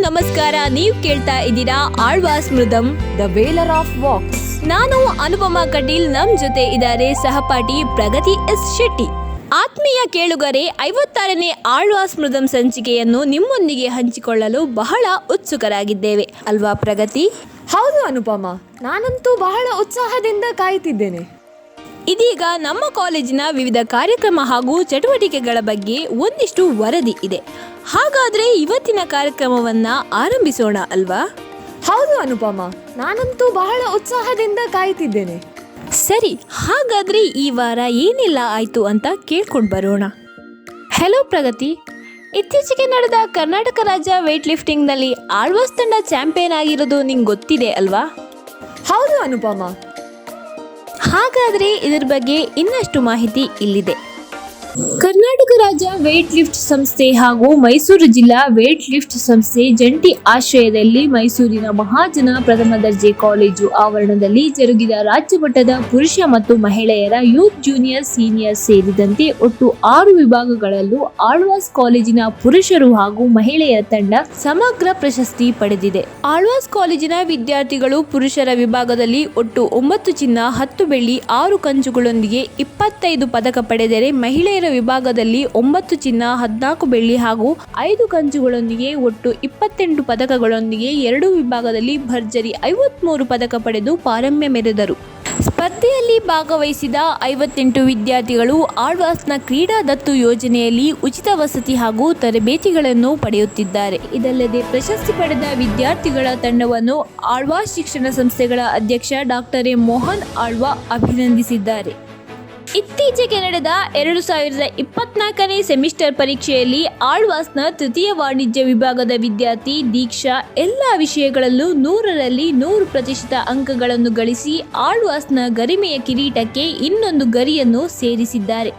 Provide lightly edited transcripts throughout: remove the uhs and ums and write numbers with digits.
ನಮಸ್ಕಾರ. ನೀವು ಕೇಳ್ತಾ ಇದ್ದೀರಾ ಆಳ್ವಾಸ್ ಮೃದಂ ದ ವೇಲರ್ ಆಫ್ ವಾಕ್ಸ್. ನಾನು ಅನುಪಮಾ ಕಟೀಲ್. ನಮ್ ಜೊತೆ ಇದ್ದಾರೆ ಸಹಪಾಠಿ ಪ್ರಗತಿ ಎಸ್ ಶೆಟ್ಟಿ. ಆತ್ಮೀಯ ಕೇಳುಗರೆ, 56ನೇ ಆಳ್ವಾಸ್ ಮೃದಂ ಸಂಚಿಕೆಯನ್ನು ನಿಮ್ಮೊಂದಿಗೆ ಹಂಚಿಕೊಳ್ಳಲು ಬಹಳ ಉತ್ಸುಕರಾಗಿದ್ದೇವೆ ಅಲ್ವಾ ಪ್ರಗತಿ? ಹೌದು ಅನುಪಮಾ, ನಾನಂತೂ ಬಹಳ ಉತ್ಸಾಹದಿಂದ ಕಾಯ್ತಿದ್ದೇನೆ. ಇದೀಗ ನಮ್ಮ ಕಾಲೇಜಿನ ವಿವಿಧ ಕಾರ್ಯಕ್ರಮ ಹಾಗೂ ಚಟುವಟಿಕೆಗಳ ಬಗ್ಗೆ ಒಂದಿಷ್ಟು ವರದಿ ಇದೆ. ಹಾಗಾದ್ರೆ ಇವತ್ತಿನ ಕಾರ್ಯಕ್ರಮವನ್ನ ಆರಂಭಿಸೋಣ ಅಲ್ವಾ? ಹೌದು ಅನುಪಮಾ, ನಾನಂತೂ ಬಹಳ ಉತ್ಸಾಹದಿಂದ ಕಾಯ್ತಿದ್ದೇನೆ. ಸರಿ, ಹಾಗಾದ್ರೆ ಈ ವಾರ ಏನೆಲ್ಲ ಆಯ್ತು ಅಂತ ಕೇಳ್ಕೊಂಡು ಬರೋಣ. ಹೆಲೋ ಪ್ರಗತಿ, ಇತ್ತೀಚೆಗೆ ನಡೆದ ಕರ್ನಾಟಕ ರಾಜ್ಯ ವೇಟ್ ಲಿಫ್ಟಿಂಗ್ನಲ್ಲಿ ಆಳ್ವಾಸ್ ತಂಡ ಚಾಂಪಿಯನ್ ಆಗಿರೋದು ನಿಂಗೆ ಗೊತ್ತಿದೆ ಅಲ್ವಾ? ಹೌದು ಅನುಪಮಾ. ಹಾಗಾದ್ರೆ ಇದರ ಬಗ್ಗೆ ಇನ್ನಷ್ಟು ಮಾಹಿತಿ ಇಲ್ಲಿದೆ. ಕರ್ನಾಟಕ ರಾಜ್ಯ ವೇಟ್ ಲಿಫ್ಟ್ ಸಂಸ್ಥೆ ಹಾಗೂ ಮೈಸೂರು ಜಿಲ್ಲಾ ವೇಟ್ ಲಿಫ್ಟ್ ಸಂಸ್ಥೆ ಜಂಟಿ ಆಶ್ರಯದಲ್ಲಿ ಮೈಸೂರಿನ ಮಹಾಜನ ಪ್ರಥಮ ದರ್ಜೆ ಕಾಲೇಜು ಆವರಣದಲ್ಲಿ ಜರುಗಿದ ರಾಜ್ಯ ಮಟ್ಟದ ಪುರುಷ ಮತ್ತು ಮಹಿಳೆಯರ ಯೂತ್, ಜೂನಿಯರ್, ಸೀನಿಯರ್ ಸೇರಿದಂತೆ ಒಟ್ಟು 6 ವಿಭಾಗಗಳಲ್ಲೂ ಆಳ್ವಾಸ್ ಕಾಲೇಜಿನ ಪುರುಷರು ಹಾಗೂ ಮಹಿಳೆಯರ ತಂಡ ಸಮಗ್ರ ಪ್ರಶಸ್ತಿ ಪಡೆದಿದೆ. ಆಳ್ವಾಸ್ ಕಾಲೇಜಿನ ವಿದ್ಯಾರ್ಥಿಗಳು ಪುರುಷರ ವಿಭಾಗದಲ್ಲಿ ಒಟ್ಟು 9 ಚಿನ್ನ, 10 ಬೆಳ್ಳಿ, 6 ಕಂಚುಗಳೊಂದಿಗೆ 25 ಪದಕ ಪಡೆದರೆ, ಮಹಿಳೆಯರ ವಿಭಾಗದಲ್ಲಿ 9 ಚಿನ್ನ, 14 ಬೆಳ್ಳಿ ಹಾಗೂ 5 ಕಂಚುಗಳೊಂದಿಗೆ ಒಟ್ಟು 28 ಪದಕಗಳೊಂದಿಗೆ 2 ವಿಭಾಗದಲ್ಲಿ ಭರ್ಜರಿ 53 ಪದಕ ಪಡೆದು ಪಾರಮ್ಯ ಮೆರೆದರು. ಸ್ಪರ್ಧೆಯಲ್ಲಿ ಭಾಗವಹಿಸಿದ 58 ವಿದ್ಯಾರ್ಥಿಗಳು ಆಳ್ವಾಸ್ನ ಕ್ರೀಡಾ ದತ್ತು ಯೋಜನೆಯಲ್ಲಿ ಉಚಿತ ವಸತಿ ಹಾಗೂ ತರಬೇತಿಗಳನ್ನು ಪಡೆಯುತ್ತಿದ್ದಾರೆ. ಇದಲ್ಲದೆ ಪ್ರಶಸ್ತಿ ಪಡೆದ ವಿದ್ಯಾರ್ಥಿಗಳ ತಂಡವನ್ನು ಆಳ್ವಾಸ್ ಶಿಕ್ಷಣ ಸಂಸ್ಥೆಗಳ ಅಧ್ಯಕ್ಷ ಡಾಕ್ಟರ್ ಎಂ ಮೋಹನ್ ಆಳ್ವಾ ಅಭಿನಂದಿಸಿದ್ದಾರೆ. ಇತ್ತೀಚೆಗೆ ನಡೆದ 2024ನೇ ಸೆಮಿಸ್ಟರ್ ಪರೀಕ್ಷೆಯಲ್ಲಿ ಆಳ್ವಾಸ್ನ ತೃತೀಯ ವಾಣಿಜ್ಯ ವಿಭಾಗದ ವಿದ್ಯಾರ್ಥಿ ದೀಕ್ಷಾ ಎಲ್ಲ ವಿಷಯಗಳಲ್ಲೂ 100ರಲ್ಲಿ 100% ಅಂಕಗಳನ್ನು ಗಳಿಸಿ ಆಳ್ವಾಸ್ನ ಗರಿಮೆಯ ಕಿರೀಟಕ್ಕೆ ಇನ್ನೊಂದು ಗರಿಯನ್ನು ಸೇರಿಸಿದ್ದಾರೆ.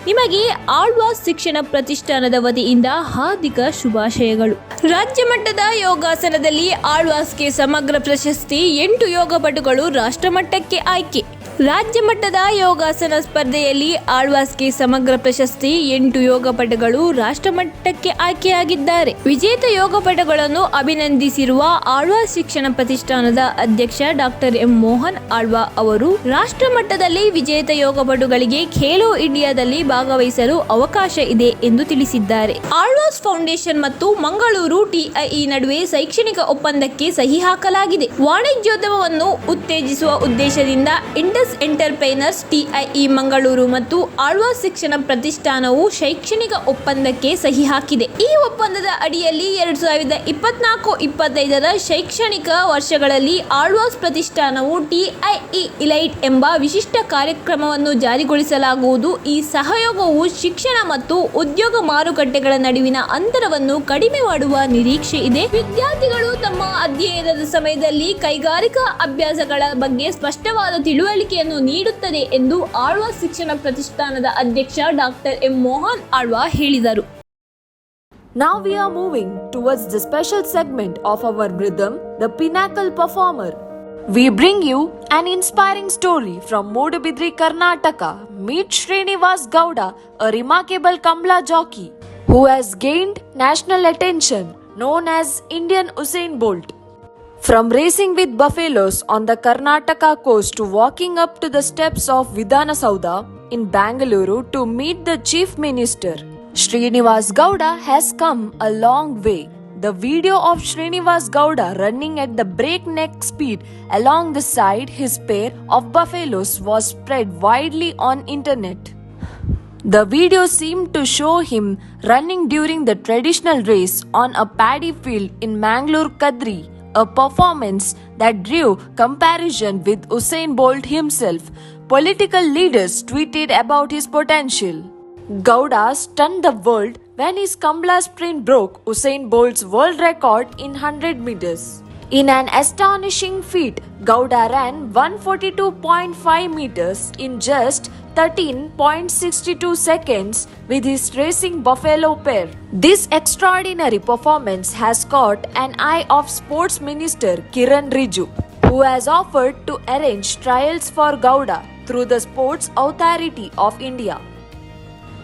ನಿಮಗೆ ಆಳ್ವಾಸ್ ಶಿಕ್ಷಣ ಪ್ರತಿಷ್ಠಾನದ ವತಿಯಿಂದ ಹಾರ್ದಿಕ ಶುಭಾಶಯಗಳು. ರಾಜ್ಯ ಮಟ್ಟದ ಯೋಗಾಸನದಲ್ಲಿ ಆಳ್ವಾಸ್ಗೆ ಸಮಗ್ರ ಪ್ರಶಸ್ತಿ. 8 ಯೋಗಪಟುಗಳು ರಾಷ್ಟ್ರಮಟ್ಟಕ್ಕೆ ಆಯ್ಕೆ. ರಾಜ್ಯ ಮಟ್ಟದ ಯೋಗಾಸನ ಸ್ಪರ್ಧೆಯಲ್ಲಿ ಆಳ್ವಾಸ್ಗೆ ಸಮಗ್ರ ಪ್ರಶಸ್ತಿ. 8 ಯೋಗಪಟುಗಳು ರಾಷ್ಟ್ರಮಟ್ಟಕ್ಕೆ ಆಯ್ಕೆಯಾಗಿದ್ದಾರೆ. ವಿಜೇತ ಯೋಗಪಟುಗಳನ್ನು ಅಭಿನಂದಿಸಿರುವ ಆಳ್ವಾಸ್ ಶಿಕ್ಷಣ ಪ್ರತಿಷ್ಠಾನದ ಅಧ್ಯಕ್ಷ ಡಾಕ್ಟರ್ ಎಂ ಮೋಹನ್ ಆಳ್ವಾ ಅವರು ರಾಷ್ಟ್ರ ಮಟ್ಟದಲ್ಲಿ ವಿಜೇತ ಯೋಗಪಟುಗಳಿಗೆ ಖೇಲೋ ಇಂಡಿಯಾದಲ್ಲಿ ಭಾಗವಹಿಸಲು ಅವಕಾಶ ಇದೆ ಎಂದು ತಿಳಿಸಿದ್ದಾರೆ. ಆಳ್ವಾಸ್ ಫೌಂಡೇಶನ್ ಮತ್ತು ಮಂಗಳೂರು ಟಿಐಇ ನಡುವೆ ಶೈಕ್ಷಣಿಕ ಒಪ್ಪಂದಕ್ಕೆ ಸಹಿ ಹಾಕಲಾಗಿದೆ. ವಾಣಿಜ್ಯೋದ್ಯಮವನ್ನು ಉತ್ತೇಜಿಸುವ ಉದ್ದೇಶದಿಂದ ಇಂಡಸ್ ಎಂಟರ್ಪ್ರೈನರ್ಸ್ ಟಿಐಇ ಮಂಗಳೂರು ಮತ್ತು ಆಳ್ವಾಸ್ ಶಿಕ್ಷಣ ಪ್ರತಿಷ್ಠಾನವು ಶೈಕ್ಷಣಿಕ ಒಪ್ಪಂದಕ್ಕೆ ಸಹಿ ಹಾಕಿದೆ. ಈ ಒಪ್ಪಂದದ ಅಡಿಯಲ್ಲಿ 2024-25ರ ಶೈಕ್ಷಣಿಕ ವರ್ಷಗಳಲ್ಲಿ ಆಳ್ವಾಸ್ ಪ್ರತಿಷ್ಠಾನವು ಟಿಐಇ ಇಲೈಟ್ ಎಂಬ ವಿಶಿಷ್ಟ ಕಾರ್ಯಕ್ರಮವನ್ನು ಜಾರಿಗೊಳಿಸಲಾಗುವುದು. ಈ ಸಹಯೋಗವು ಶಿಕ್ಷಣ ಮತ್ತು ಉದ್ಯೋಗ ಮಾರುಕಟ್ಟೆಗಳ ನಡುವಿನ ಅಂತರವನ್ನು ಕಡಿಮೆ ಮಾಡುವ ನಿರೀಕ್ಷೆ ಇದೆ. ವಿದ್ಯಾರ್ಥಿಗಳು ತಮ್ಮ ಅಧ್ಯಯನದ ಸಮಯದಲ್ಲಿ ಕೈಗಾರಿಕಾ ಅಭ್ಯಾಸಗಳ ಬಗ್ಗೆ ಸ್ಪಷ್ಟವಾದ ತಿಳುವಳಿಕೆಯನ್ನು ನೀಡುತ್ತದೆ ಎಂದು ಆಳ್ವಾಸ್ ಶಿಕ್ಷಣ ಪ್ರತಿಷ್ಠಾನದ ಅಧ್ಯಕ್ಷ ಡಾಕ್ಟರ್ ಎಂ ಮೋಹನ್ ಆಳ್ವಾ ಹೇಳಿದರು. Now we are moving towards the special segment of our rhythm, the Pinnacle Performer. We bring you an inspiring story from Modubidri, Karnataka. Meet Srinivas Gowda, a remarkable Kambla jockey who has gained national attention, known as Indian Usain Bolt. From racing with buffaloes on the Karnataka coast to walking up to the steps of Vidhana Soudha in Bangalore to meet the Chief Minister, Srinivas Gowda has come a long way. The video of Srinivas Gowda running at the breakneck speed along the side his pair of buffaloes was spread widely on internet. The video seemed to show him running during the traditional race on a paddy field in Mangalore Kadri, a performance that drew comparison with Usain Bolt himself. Political leaders tweeted about his potential. Gowda stunned the world when his Kambla sprint broke Usain Bolt's world record in 100 meters. In an astonishing feat, Gowda ran 142.5 meters in just 13.62 seconds with his racing buffalo pair. This extraordinary performance has caught an eye of Sports Minister Kiran Rijiju, who has offered to arrange trials for Gowda through the Sports Authority of India.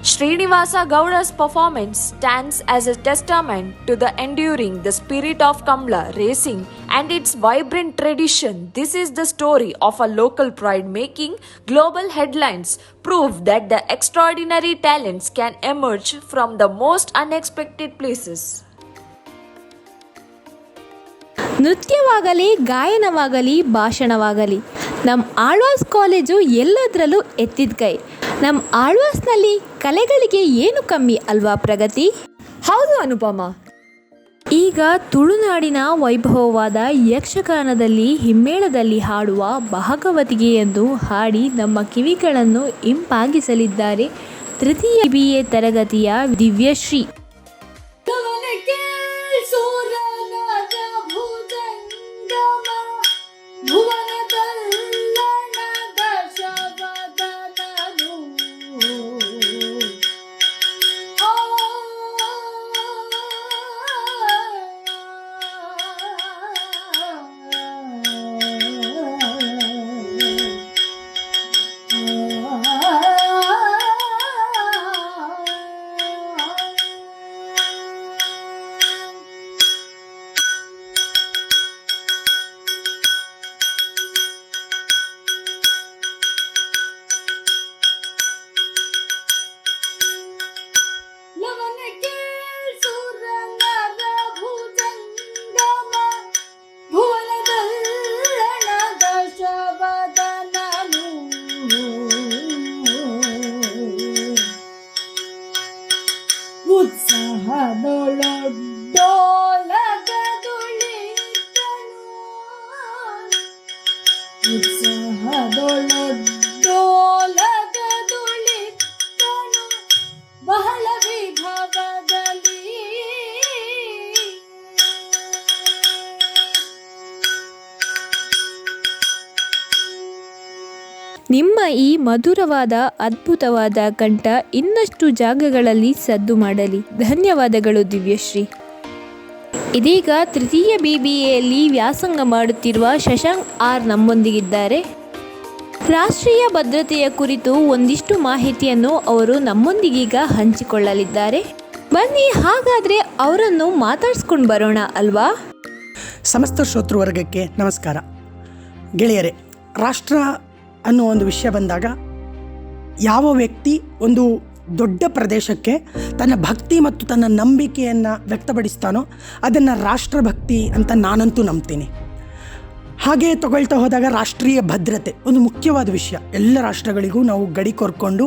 Srinivasa Gowda's performance stands as a testament to the enduring the spirit of Kamla racing and its vibrant tradition. This is the story of a local pride making global headlines, proof that the extraordinary talents can emerge from the most unexpected places. ನೃತ್ಯವಾಗಲಿ, ಗಾಯನವಾಗಲಿ, ಭಾಷಣವಾಗಲಿ, ನಮ್ಮ Alva's college ಎಲ್ಲದರಲ್ಲೂ ಎತ್ತಿದ ಕೈ. ನಮ್ಮ ಆಳ್ವಾಸ್ನಲ್ಲಿ ಕಲೆಗಳಿಗೆ ಏನು ಕಮ್ಮಿ ಅಲ್ವಾ ಪ್ರಗತಿ? ಹೌದು ಅನುಪಮ. ಈಗ ತುಳುನಾಡಿನ ವೈಭವವಾದ ಯಕ್ಷಗಾನದಲ್ಲಿ ಹಿಮ್ಮೇಳದಲ್ಲಿ ಹಾಡುವ ಭಾಗವತಿಗೆ ಎಂದು ಹಾಡಿ ನಮ್ಮ ಕಿವಿಗಳನ್ನು ಇಂಪಾಗಿಸಲಿದ್ದಾರೆ ತೃತೀಯ BA ತರಗತಿಯ ದಿವ್ಯಶ್ರೀ. ಬಹಳ ವಿಭವದಲ್ಲಿ ನಿಮ್ಮ ಈ ಮಧುರವಾದ ಅದ್ಭುತವಾದ ಕಂಠ ಇನ್ನಷ್ಟು ಜಾಗಗಳಲ್ಲಿ ಸದ್ದು ಮಾಡಲಿ. ಧನ್ಯವಾದಗಳು ದಿವ್ಯಶ್ರೀ. ಇದೀಗ ತೃತೀಯ BBAಯಲ್ಲಿ ವ್ಯಾಸಂಗ ಮಾಡುತ್ತಿರುವ ಶಶಾಂಕ್ R ನಮ್ಮೊಂದಿಗಿದ್ದಾರೆ. ರಾಷ್ಟ್ರೀಯ ಭದ್ರತೆಯ ಕುರಿತು ಒಂದಿಷ್ಟು ಮಾಹಿತಿಯನ್ನು ಅವರು ನಮ್ಮೊಂದಿಗೀಗ ಹಂಚಿಕೊಳ್ಳಲಿದ್ದಾರೆ. ಬನ್ನಿ ಹಾಗಾದರೆ ಅವರನ್ನು ಮಾತಾಡ್ಸ್ಕೊಂಡು ಬರೋಣ ಅಲ್ವಾ? ಸಮಸ್ತ ಶ್ರೋತೃವರ್ಗಕ್ಕೆ ನಮಸ್ಕಾರ. ಗೆಳೆಯರೇ, ರಾಷ್ಟ್ರ ಅನ್ನೋ ಒಂದು ವಿಷಯ ಬಂದಾಗ ಯಾವ ವ್ಯಕ್ತಿ ಒಂದು ದೊಡ್ಡ ಪ್ರದೇಶಕ್ಕೆ ತನ್ನ ಭಕ್ತಿ ಮತ್ತು ತನ್ನ ನಂಬಿಕೆಯನ್ನು ವ್ಯಕ್ತಪಡಿಸ್ತಾನೋ ಅದನ್ನು ರಾಷ್ಟ್ರಭಕ್ತಿ ಅಂತ ನಾನಂತೂ ನಂಬ್ತೀನಿ. ಹಾಗೆ ತಗೊಳ್ತಾ ಹೋದಾಗ ರಾಷ್ಟ್ರೀಯ ಭದ್ರತೆ ಒಂದು ಮುಖ್ಯವಾದ ವಿಷಯ. ಎಲ್ಲ ರಾಷ್ಟ್ರಗಳಿಗೂ ನಾವು ಗಡಿ ಕೊರ್ಕೊಂಡು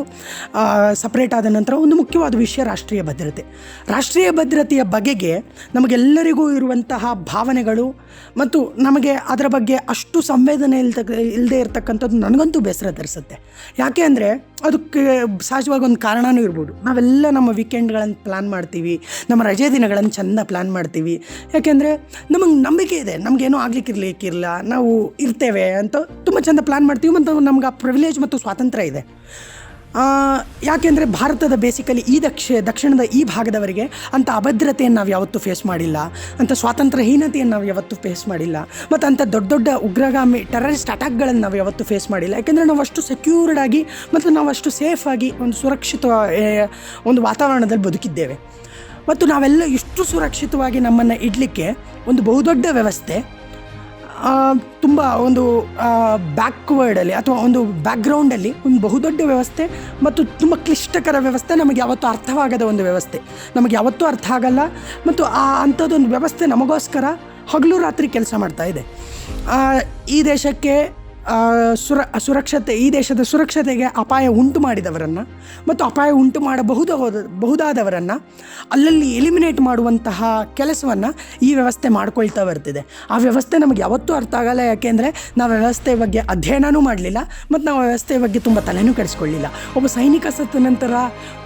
ಸಪ್ರೇಟ್ ಆದ ನಂತರ ಒಂದು ಮುಖ್ಯವಾದ ವಿಷಯ ರಾಷ್ಟ್ರೀಯ ಭದ್ರತೆ. ರಾಷ್ಟ್ರೀಯ ಭದ್ರತೆಯ ಬಗೆಗೆ ನಮಗೆಲ್ಲರಿಗೂ ಇರುವಂತಹ ಭಾವನೆಗಳು ಮತ್ತು ನಮಗೆ ಅದರ ಬಗ್ಗೆ ಅಷ್ಟು ಸಂವೇದನೆ ಇಲ್ಲದೆ ಇರತಕ್ಕಂಥದ್ದು ನನಗಂತೂ ಬೇಸರ ತರಿಸುತ್ತೆ. ಯಾಕೆ ಅಂದರೆ ಅದಕ್ಕೆ ಸಹಜವಾಗಿ ಒಂದು ಕಾರಣವೂ ಇರ್ಬೋದು. ನಾವೆಲ್ಲ ನಮ್ಮ ವೀಕೆಂಡ್ಗಳನ್ನು ಪ್ಲ್ಯಾನ್ ಮಾಡ್ತೀವಿ, ನಮ್ಮ ರಜೆ ದಿನಗಳನ್ನು ಚೆಂದ ಪ್ಲ್ಯಾನ್ ಮಾಡ್ತೀವಿ. ಯಾಕೆಂದರೆ ನಮಗೆ ನಂಬಿಕೆ ಇದೆ, ನಮಗೇನೂ ಆಗ್ಲಿಕ್ಕಿರಲಿಕ್ಕಿರಲ್ಲ, ನಾವು ಇರ್ತೇವೆ ಅಂತ ತುಂಬ ಚೆಂದ ಪ್ಲ್ಯಾನ್ ಮಾಡ್ತೀವಿ. ಮತ್ತು ನಮ್ಗೆ ಆ ಪ್ರಿವಿಲೇಜ್ ಮತ್ತು ಸ್ವಾತಂತ್ರ್ಯ ಇದೆ. ಯಾಕೆಂದರೆ ಭಾರತದ ಬೇಸಿಕಲಿ ಈ ದಕ್ಷಿಣದ ಈ ಭಾಗದವರಿಗೆ ಅಂಥ ಅಭದ್ರತೆಯನ್ನು ನಾವು ಯಾವತ್ತೂ ಫೇಸ್ ಮಾಡಿಲ್ಲ, ಅಂಥ ಸ್ವಾತಂತ್ರ್ಯಹೀನತೆಯನ್ನು ನಾವು ಯಾವತ್ತೂ ಫೇಸ್ ಮಾಡಿಲ್ಲ, ಮತ್ತು ಅಂಥ ದೊಡ್ಡ ದೊಡ್ಡ ಉಗ್ರಗಾಮಿ ಟೆರರಿಸ್ಟ್ ಅಟ್ಯಾಕ್ಗಳನ್ನು ನಾವು ಯಾವತ್ತೂ ಫೇಸ್ ಮಾಡಿಲ್ಲ. ಯಾಕೆಂದರೆ ನಾವು ಅಷ್ಟು ಸೆಕ್ಯೂರ್ಡಾಗಿ ಮತ್ತು ನಾವು ಅಷ್ಟು ಸೇಫಾಗಿ ಒಂದು ಸುರಕ್ಷಿತ ಒಂದು ವಾತಾವರಣದಲ್ಲಿ ಬದುಕಿದ್ದೇವೆ. ಮತ್ತು ನಾವೆಲ್ಲ ಇಷ್ಟು ಸುರಕ್ಷಿತವಾಗಿ ನಮ್ಮನ್ನು ಇಡಲಿಕ್ಕೆ ಒಂದು ಬಹುದೊಡ್ಡ ವ್ಯವಸ್ಥೆ, ತುಂಬ ಒಂದು ಬ್ಯಾಕ್ವರ್ಡಲ್ಲಿ ಅಥವಾ ಒಂದು ಬ್ಯಾಕ್ಗ್ರೌಂಡಲ್ಲಿ ಒಂದು ಬಹುದೊಡ್ಡ ವ್ಯವಸ್ಥೆ ಮತ್ತು ತುಂಬ ಕ್ಲಿಷ್ಟಕರ ವ್ಯವಸ್ಥೆ, ನಮಗೆ ಯಾವತ್ತೂ ಅರ್ಥವಾಗದ ಒಂದು ವ್ಯವಸ್ಥೆ, ನಮಗೆ ಯಾವತ್ತೂ ಅರ್ಥ ಆಗಲ್ಲ. ಮತ್ತು ಅಂಥದ್ದೊಂದು ವ್ಯವಸ್ಥೆ ನಮಗೋಸ್ಕರ ಹಗಲು ರಾತ್ರಿ ಕೆಲಸ ಮಾಡ್ತಾ ಇದೆ. ಈ ದೇಶಕ್ಕೆ ಈ ದೇಶದ ಸುರಕ್ಷತೆಗೆ ಅಪಾಯ ಉಂಟು ಮಾಡಿದವರನ್ನು ಮತ್ತು ಅಪಾಯ ಉಂಟು ಮಾಡಬಹುದಾದವರನ್ನು ಅಲ್ಲಲ್ಲಿ ಎಲಿಮಿನೇಟ್ ಮಾಡುವಂತಹ ಕೆಲಸವನ್ನು ಈ ವ್ಯವಸ್ಥೆ ಮಾಡ್ಕೊಳ್ತಾ ಬರ್ತಿದೆ. ಆ ವ್ಯವಸ್ಥೆ ನಮಗೆ ಯಾವತ್ತೂ ಅರ್ಥ ಆಗಲ್ಲ. ಯಾಕೆಂದರೆ ನಾವು ವ್ಯವಸ್ಥೆ ಬಗ್ಗೆ ಅಧ್ಯಯನವೂ ಮಾಡಲಿಲ್ಲ ಮತ್ತು ನಾವು ವ್ಯವಸ್ಥೆ ಬಗ್ಗೆ ತುಂಬ ತಲೆನೂ ಕೆಡಿಸ್ಕೊಳ್ಳಿಲ್ಲ. ಒಬ್ಬ ಸೈನಿಕ ಸತ್ತ ನಂತರ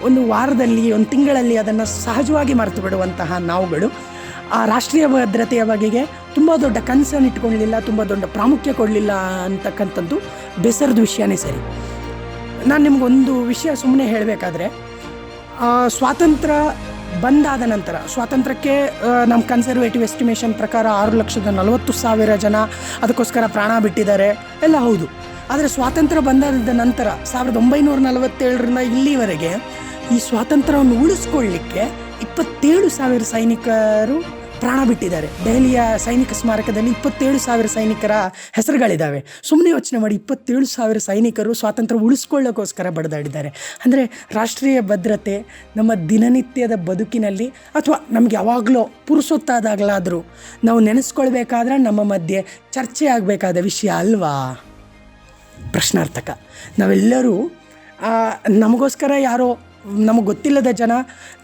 ಒಂದು ವಾರದಲ್ಲಿ ಒಂದು ತಿಂಗಳಲ್ಲಿ ಅದನ್ನು ಸಹಜವಾಗಿ ಮರೆತು ಬಿಡುವಂತಹ ನಾವುಗಳು ಆ ರಾಷ್ಟ್ರೀಯ ಭದ್ರತೆಯ ಬಗೆಗೆ ತುಂಬ ದೊಡ್ಡ ಕನ್ಸರ್ನ್ ಇಟ್ಕೊಳ್ಳಲಿಲ್ಲ, ತುಂಬ ದೊಡ್ಡ ಪ್ರಾಮುಖ್ಯ ಕೊಡಲಿಲ್ಲ ಅಂತಕ್ಕಂಥದ್ದು ಬೇಸರದ ವಿಷಯನೇ ಸರಿ. ನಾನು ನಿಮಗೊಂದು ವಿಷಯ ಸುಮ್ಮನೆ ಹೇಳಬೇಕಾದ್ರೆ, ಸ್ವಾತಂತ್ರ್ಯ ಬಂದಾದ ನಂತರ ಸ್ವಾತಂತ್ರ್ಯಕ್ಕೆ ನಮ್ಮ ಕನ್ಸರ್ವೇಟಿವ್ ಎಸ್ಟಿಮೇಷನ್ ಪ್ರಕಾರ 6,40,000 ಜನ ಅದಕ್ಕೋಸ್ಕರ ಪ್ರಾಣ ಬಿಟ್ಟಿದ್ದಾರೆ ಎಲ್ಲ ಹೌದು. ಆದರೆ ಸ್ವಾತಂತ್ರ್ಯ ಬಂದಾದ ನಂತರ 1947ರಿಂದ ಇಲ್ಲಿವರೆಗೆ ಈ ಸ್ವಾತಂತ್ರ್ಯವನ್ನು ಉಳಿಸ್ಕೊಳ್ಳಿಕ್ಕೆ 27,000 ಸೈನಿಕರು ಪ್ರಾಣ ಬಿಟ್ಟಿದ್ದಾರೆ. ದೆಹಲಿಯ ಸೈನಿಕ ಸ್ಮಾರಕದಲ್ಲಿ 27,000 ಸೈನಿಕರ ಹೆಸರುಗಳಿದ್ದಾವೆ. ಸುಮ್ಮನೆ ಯೋಚನೆ ಮಾಡಿ, 27,000 ಸೈನಿಕರು ಸ್ವಾತಂತ್ರ್ಯ ಉಳಿಸ್ಕೊಳ್ಳೋಕ್ಕೋಸ್ಕರ ಬಡಿದಾಡಿದ್ದಾರೆ. ಅಂದರೆ ರಾಷ್ಟ್ರೀಯ ಭದ್ರತೆ ನಮ್ಮ ದಿನನಿತ್ಯದ ಬದುಕಿನಲ್ಲಿ ಅಥವಾ ನಮ್ಗೆ ಯಾವಾಗಲೂ ಪುರುಸೊತ್ತಾದಾಗಲಾದರೂ ನಾವು ನೆನೆಸ್ಕೊಳ್ಬೇಕಾದ್ರೆ ನಮ್ಮ ಮಧ್ಯೆ ಚರ್ಚೆ ಆಗಬೇಕಾದ ವಿಷಯ ಅಲ್ವಾ? ಪ್ರಶ್ನಾರ್ಥಕ. ನಾವೆಲ್ಲರೂ ನಮಗೋಸ್ಕರ ಯಾರೋ ನಮಗೆ ಗೊತ್ತಿಲ್ಲದ ಜನ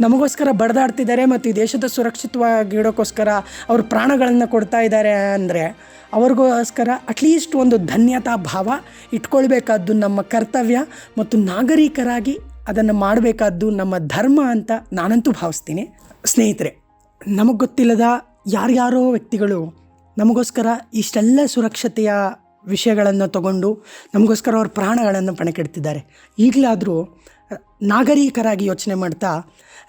ನಮಗೋಸ್ಕರ ಬಡ್ದಾಡ್ತಿದ್ದಾರೆ ಮತ್ತು ಈ ದೇಶದ ಸುರಕ್ಷಿತವಾಗಿಡೋಕ್ಕೋಸ್ಕರ ಅವ್ರ ಪ್ರಾಣಗಳನ್ನು ಕೊಡ್ತಾ ಇದ್ದಾರೆ ಅಂದರೆ ಅವ್ರಿಗೋಸ್ಕರ ಅಟ್ಲೀಸ್ಟ್ ಒಂದು ಧನ್ಯತಾ ಭಾವ ಇಟ್ಕೊಳ್ಬೇಕಾದ್ದು ನಮ್ಮ ಕರ್ತವ್ಯ ಮತ್ತು ನಾಗರಿಕರಾಗಿ ಅದನ್ನು ಮಾಡಬೇಕಾದ್ದು ನಮ್ಮ ಧರ್ಮ ಅಂತ ನಾನಂತೂ ಭಾವಿಸ್ತೀನಿ. ಸ್ನೇಹಿತರೆ, ನಮಗೆ ಗೊತ್ತಿಲ್ಲದ ಯಾರ್ಯಾರೋ ವ್ಯಕ್ತಿಗಳು ನಮಗೋಸ್ಕರ ಇಷ್ಟೆಲ್ಲ ಸುರಕ್ಷತೆಯ ವಿಷಯಗಳನ್ನು ತಗೊಂಡು ನಮಗೋಸ್ಕರ ಅವ್ರ ಪ್ರಾಣಗಳನ್ನು ಪಣಕ್ಕಿಡ್ತಿದ್ದಾರೆ. ಈಗಲಾದರೂ ನಾಗರಿಕರಾಗಿ ಯೋಚನೆ ಮಾಡ್ತಾ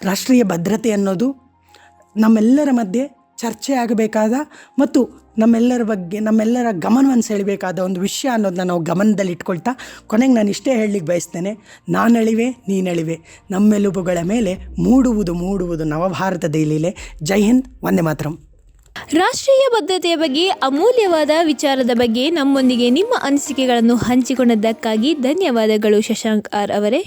ರಾಷ್ಟ್ರೀಯ ಭದ್ರತೆ ಅನ್ನೋದು ನಮ್ಮೆಲ್ಲರ ಮಧ್ಯೆ ಚರ್ಚೆ ಆಗಬೇಕಾದ ಮತ್ತು ನಮ್ಮೆಲ್ಲರ ಗಮನವನ್ನು ಸೆಳೆಯಬೇಕಾದ ಒಂದು ವಿಷಯ ಅನ್ನೋದನ್ನ ನಾವು ಗಮನದಲ್ಲಿ ಇಟ್ಕೊಳ್ತಾ ಕೊನೆಗೆ ನಾನು ಇಷ್ಟೇ ಹೇಳಲಿಕ್ಕೆ ಬಯಸ್ತೇನೆ. ನಾನಳಿವೆ ನೀನಳಿವೆ, ನಮ್ಮೆಲುಬುಗಳ ಮೇಲೆ ಮೂಡುವುದು ನವಭಾರತದ ಲೀಲೆ. ಜೈ ಹಿಂದ್, ವಂದೇ ಮಾತರಂ. ರಾಷ್ಟ್ರೀಯ ಭದ್ರತೆಯ ಬಗ್ಗೆ ಅಮೂಲ್ಯವಾದ ವಿಚಾರದ ಬಗ್ಗೆ ನಮ್ಮೊಂದಿಗೆ ನಿಮ್ಮ ಅನಿಸಿಕೆಗಳನ್ನು ಹಂಚಿಕೊಂಡದ್ದಕ್ಕಾಗಿ ಧನ್ಯವಾದಗಳು ಶಶಾಂಕ್ ಆರ್ ಅವರೇ.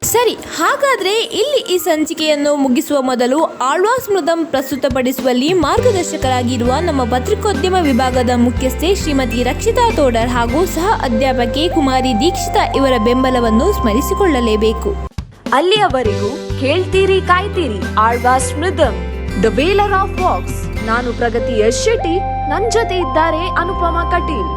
ಸರಿ, ಹಾಗಾದರೆ ಇಲ್ಲಿ ಈ ಸಂಚಿಕೆಯನ್ನು ಮುಗಿಸುವ ಮೊದಲು ಆಳ್ವಾಸ್ ಮೃದಂ ಪ್ರಸ್ತುತಪಡಿಸುವಲ್ಲಿ ಮಾರ್ಗದರ್ಶಕರಾಗಿರುವ ನಮ್ಮ ಪತ್ರಿಕೋದ್ಯಮ ವಿಭಾಗದ ಮುಖ್ಯಸ್ಥೆ ಶ್ರೀಮತಿ ರಕ್ಷಿತಾ ತೋಡರ್ ಹಾಗೂ ಸಹ ಅಧ್ಯಾಪಕಿ ಕುಮಾರಿ ದೀಕ್ಷಿತಾ ಇವರ ಬೆಂಬಲವನ್ನು ಸ್ಮರಿಸಿಕೊಳ್ಳಲೇಬೇಕು. ಅಲ್ಲಿಯವರೆಗೂ ಕೇಳ್ತೀರಿ ಕಾಯ್ತೀರಿ ಆಳ್ವಾಸ್ ಮೃದಂ, ದ ವೇಲರ್ ಆಫ್ ವಾಕ್ಸ್. ನಾನು ಪ್ರಗತಿ ಎಸ್ ಶೆಟ್ಟಿ, ನನ್ನ ಜೊತೆ ಇದ್ದಾರೆ ಅನುಪಮಾ ಕಟೀಲ್.